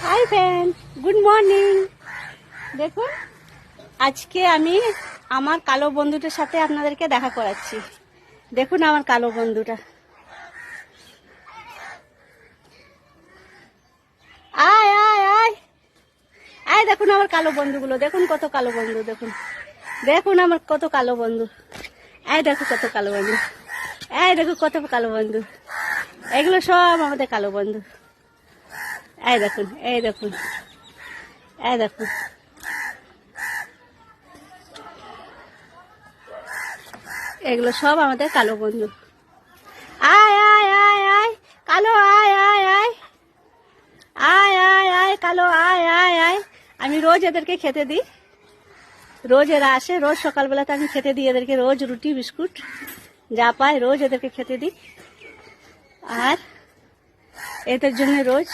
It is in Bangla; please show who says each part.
Speaker 1: Hi friend, good morning. দেখুন, আজকে আমি আমার কালো বন্ধুটার সাথে আপনাদেরকে দেখা করাচ্ছি। দেখুন আমার কালো বন্ধুটা। আয় আয় আয় আয়, দেখুন আমার কালো বন্ধুগুলো। দেখুন কত কালো বন্ধু। দেখুন দেখুন আমার কত কালো বন্ধু। এই দেখো কত কালো বন্ধু। এই দেখো কত কালো বন্ধু। এগুলো সব আমাদের কালো বন্ধু। এই দেখুন, এই দেখুন, এই দেখুন। এগুলো সব আমাদের কালো বন্ধু। আয় আয় আয় আয় কালো, আয় আয় আয় আয় আয় আয় কালো, আয় আয় আয়। আমি রোজ এদেরকে খেতে দিই। রোজ এরা আসে, রোজ সকালবেলাতে আমি খেতে দিই এদেরকে। রোজ রুটি বিস্কুট যা পাই রোজ এদেরকে খেতে দিই। আর এদের জন্য রোজ